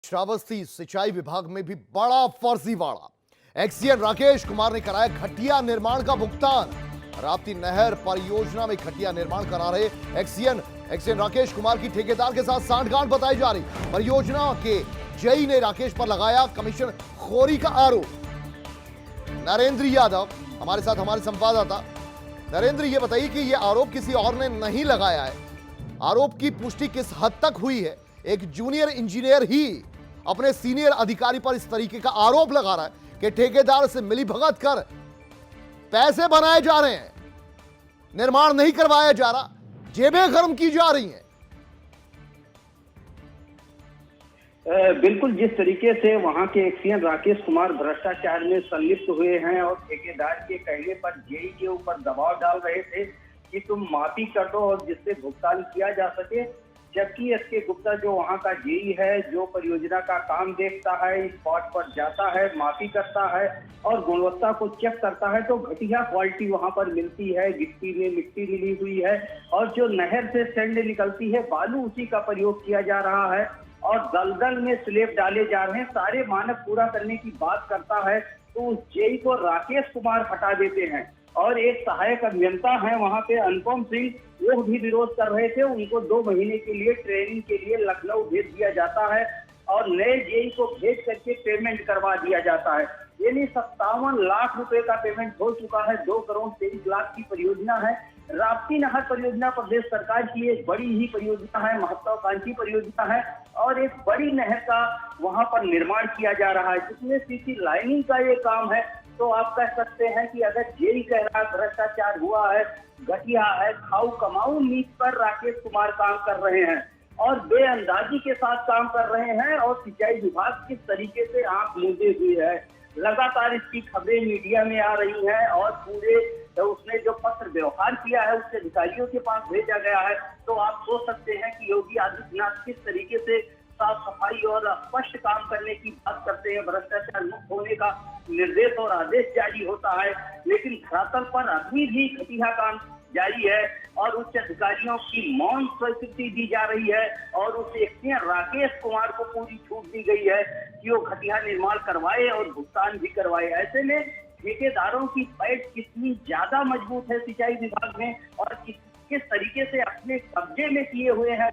श्रावस्ती सिंचाई विभाग में भी बड़ा फर्जीवाड़ा। एक्सीएन राकेश कुमार ने कराया घटिया निर्माण का भुगतान। राप्ती नहर परियोजना में घटिया निर्माण करा रहे एक्सीएन राकेश कुमार की ठेकेदार के साथ सांठगांठ बताई जा रही। परियोजना के जेई ने राकेश पर लगाया कमीशन खोरी का आरोप। नरेंद्र यादव हमारे साथ, हमारे संवाददाता। नरेंद्र, ये बताइए कि यह आरोप किसी और ने नहीं लगाया है। आरोप की पुष्टि किस हद तक हुई है? एक जूनियर इंजीनियर ही अपने सीनियर अधिकारी पर इस तरीके का आरोप लगा रहा है कि ठेकेदार से मिलीभगत कर पैसे बनाए जा रहे हैं, निर्माण नहीं करवाया जा रहा, जेबें गर्म की जा रही हैं। बिल्कुल, जिस तरीके से वहां के एक्सीएन राकेश कुमार भ्रष्टाचार में संलिप्त हुए हैं और ठेकेदार के कहने पर जेई के ऊपर दबाव डाल रहे थे कि तुम माफी कर दो और जिससे भुगतान किया जा सके, जबकि एसके गुप्ता जो वहां का जेई है, जो परियोजना का काम देखता है, स्पॉट पर जाता है, माफी करता है और गुणवत्ता को चेक करता है, तो घटिया क्वालिटी वहां पर मिलती है। गिट्टी में मिट्टी मिली हुई है और जो नहर से सैंड निकलती है, बालू उसी का प्रयोग किया जा रहा है और दलदल में स्लेब डाले जा रहे हैं। सारे मानक पूरा करने की बात करता है तो उस जेई को राकेश कुमार हटा देते हैं और एक सहायक अभियंता है वहां पे अनुपम सिंह, वो भी विरोध कर रहे थे। उनको 2 महीने के लिए ट्रेनिंग के लिए लखनऊ भेज दिया जाता है और नए जेई को भेज करके पेमेंट करवा दिया जाता है। यानी 57 लाख रुपए का पेमेंट हो चुका है। 2 करोड़ 23 लाख की परियोजना है। राप्ती नहर परियोजना प्रदेश सरकार की एक बड़ी ही परियोजना है, महत्वाकांक्षी परियोजना है और एक बड़ी नहर का वहां पर निर्माण किया जा रहा है, जिसमें सीसी लाइनिंग का ये काम है। तो आप कह सकते हैं कि अगर जेई कह रहा है भ्रष्टाचार हुआ है, घटिया है, खाऊ कमाऊ नीति पर राकेश कुमार काम कर रहे हैं और बेअंदाजी के साथ काम कर रहे हैं और सिंचाई विभाग किस तरीके से आंख मूंदे हुए है। लगातार इसकी खबरें मीडिया में आ रही हैं और पूरे उसने जो पत्र व्यवहार किया है उसके अधिकारियों के पास भेजा गया है। तो आप सोच सकते हैं कि योगी आदित्यनाथ किस तरीके से साफ सफाई और स्पष्ट काम करने की बात करते हैं। भ्रष्टाचार मुक्त होने का निर्देश और आदेश जारी होता है, लेकिन धरातल पर अभी भी घटिया काम जारी है और उच्च अधिकारियों की मौन स्वीकृति दी जा रही है और उस एक्सीएन राकेश कुमार को पूरी छूट दी गई है कि वो घटिया निर्माण करवाए और भुगतान भी करवाए। ऐसे में ठेकेदारों की पैठ कितनी ज्यादा मजबूत है सिंचाई विभाग में और किस तरीके से अपने कब्जे में किए हुए हैं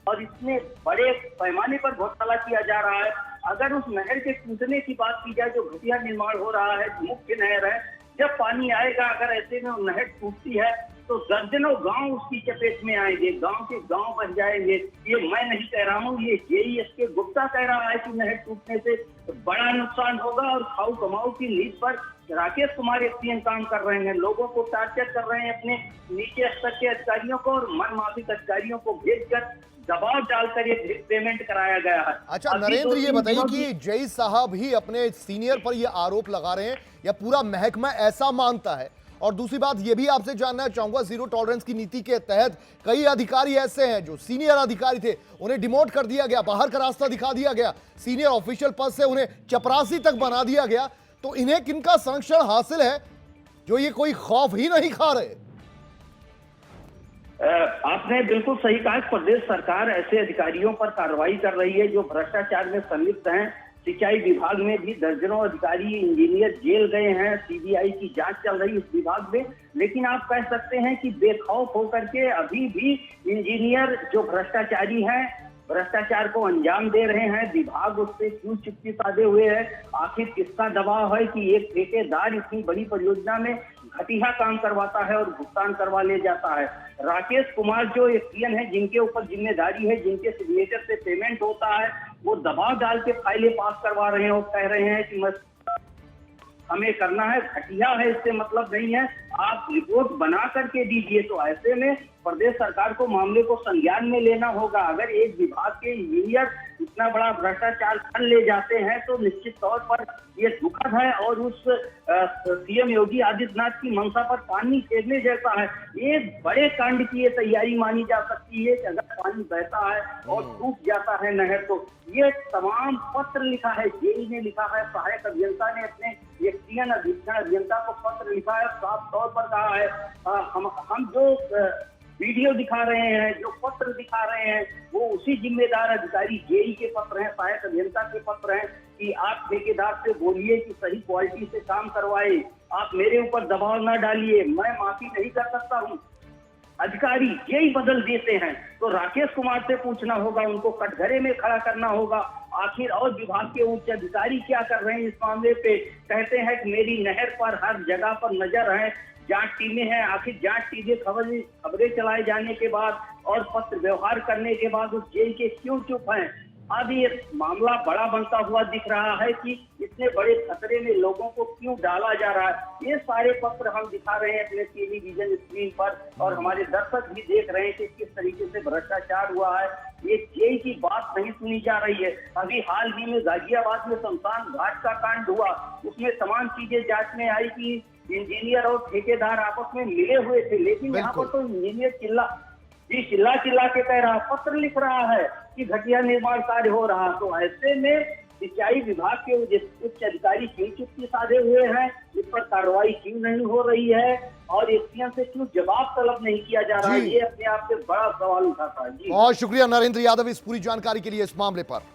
और इसमें बड़े पैमाने पर घोटाला किया जा रहा है। अगर उस नहर के टूटने की बात की जाए, जो घटिया निर्माण हो रहा है, मुख्य नहर है, जब पानी आएगा अगर ऐसे में नहर टूटती है तो दर्जनों गांव उसकी चपेट में आएंगे, गांव के गांव बन जाएंगे। ये मैं नहीं कह रहा हूँ, ये जेई एसके गुप्ता कह रहा है कि नहर टूटने से बड़ा नुकसान होगा और खाऊ कमाऊ की नीति पर राकेश कुमार एक्सीएन काम कर रहे हैं। लोगों को टारगेट कर रहे हैं, अपने नीचे स्तर के अधिकारियों को और मनमाफिक अधिकारियों को भेजकर दबाव डालकर ये पेमेंट कराया गया है। अच्छा नरेंद्र, ये बताइए कि जेई साहब ही अपने सीनियर पर ये आरोप लगा रहे हैं या पूरा महकमा ऐसा मानता है? और दूसरी बात ये भी आपसे जानना चाहूंगा, जीरो टॉलरेंस की नीति के तहत कई अधिकारी ऐसे हैं जो सीनियर अधिकारी थे, उन्हें डिमोट कर दिया गया, बाहर का रास्ता दिखा दिया गया, सीनियर ऑफिशियल पद से उन्हें चपरासी तक बना दिया गया। तो इन्हें किनका संरक्षण हासिल है जो ये कोई खौफ ही नहीं खा रहे? आपने बिल्कुल सही कहा, प्रदेश सरकार ऐसे अधिकारियों पर कार्रवाई कर रही है जो भ्रष्टाचार में संलिप्त हैं। सिंचाई विभाग में भी दर्जनों अधिकारी इंजीनियर जेल गए हैं, सीबीआई की जांच चल रही है इस विभाग में। लेकिन आप कह सकते हैं कि बेखौफ होकर के अभी भी इंजीनियर जो भ्रष्टाचारी हैं, भ्रष्टाचार को अंजाम दे रहे हैं। विभाग उससे क्यों चुप्पी साधे हुए है? आखिर किसका दबाव है कि एक ठेकेदार इतनी बड़ी परियोजना में घटिया काम करवाता है और भुगतान करवा ले जाता है? राकेश कुमार जो एक्सीएन है, जिनके ऊपर जिम्मेदारी है, जिनके सिग्नेचर से पेमेंट होता है, वो दबाव डाल के फाइलें पास करवा रहे हैं और कह रहे हैं कि हमें करना है, घटिया है, इससे मतलब नहीं है, आप रिपोर्ट बना करके दीजिए। तो ऐसे में प्रदेश सरकार को मामले को संज्ञान में लेना होगा। अगर एक विभाग के इंजीनियर इतना बड़ा भ्रष्टाचार कर ले जाते हैं तो निश्चित तौर पर ये दुखद है और उस सीएम योगी आदित्यनाथ की मंशा पर पानी फेरने जैसा है। एक बड़े कांड की ये तैयारी मानी जा सकती है कि अगर पानी बहता है और टूट जाता है नहर, तो ये तमाम पत्र लिखा है, जेई ने लिखा है, सहायक अभियंता ने अपने एक्सीएन अधीक्षण अभियंता को पत्र लिखा है, साफ तौर पर कहा है हम जो वीडियो दिखा रहे हैं, जो पत्र दिखा रहे हैं, वो उसी जिम्मेदार अधिकारी जेई के पत्र हैं, सहायक अभियंता के पत्र हैं कि आप ठेकेदार से बोलिए कि सही क्वालिटी से काम करवाए, आप मेरे ऊपर दबाव ना डालिए, मैं माफी नहीं कर सकता हूँ। अधिकारी यही बदल देते हैं। तो राकेश कुमार से पूछना होगा, उनको कटघरे में खड़ा करना होगा, आखिर और विभाग के उच्च अधिकारी क्या कर रहे हैं इस मामले पे। कहते हैं कि मेरी नहर पर हर जगह पर नजर है, जांच टीमें हैं, आखिर जांच टीमें खबरें चलाए जाने के बाद और पत्र व्यवहार करने के बाद उस जेल के क्यों चुप हैं। अब ये मामला बड़ा बनता हुआ दिख रहा है कि इतने बड़े खतरे में लोगों को क्यों डाला जा रहा है। ये सारे पत्र हम दिखा रहे हैं अपने टेलीविजन स्क्रीन पर और हमारे दर्शक भी देख रहे हैं कि किस तरीके से भ्रष्टाचार हुआ है। ये जेई की बात नहीं सुनी जा रही है। अभी हाल ही में गाजियाबाद में शमशान घाट का कांड हुआ, उसमें तमाम चीजें जांच में आई कि इंजीनियर और ठेकेदार आपस में मिले हुए थे, लेकिन यहाँ पर तो इंजीनियर चिल्ला के कह रहा, पत्र लिख रहा है कि घटिया निर्माण कार्य हो रहा। तो ऐसे में सिंचाई विभाग के उच्च अधिकारी क्यों चुप्पी साधे हुए हैं, इस पर कार्रवाई क्यों नहीं हो रही है और एक्सीएन से क्यों जवाब तलब नहीं किया जा रहा है, ये अपने आप से बड़ा सवाल उठाता है। जी बहुत शुक्रिया नरेंद्र यादव इस पूरी जानकारी के लिए इस मामले पर।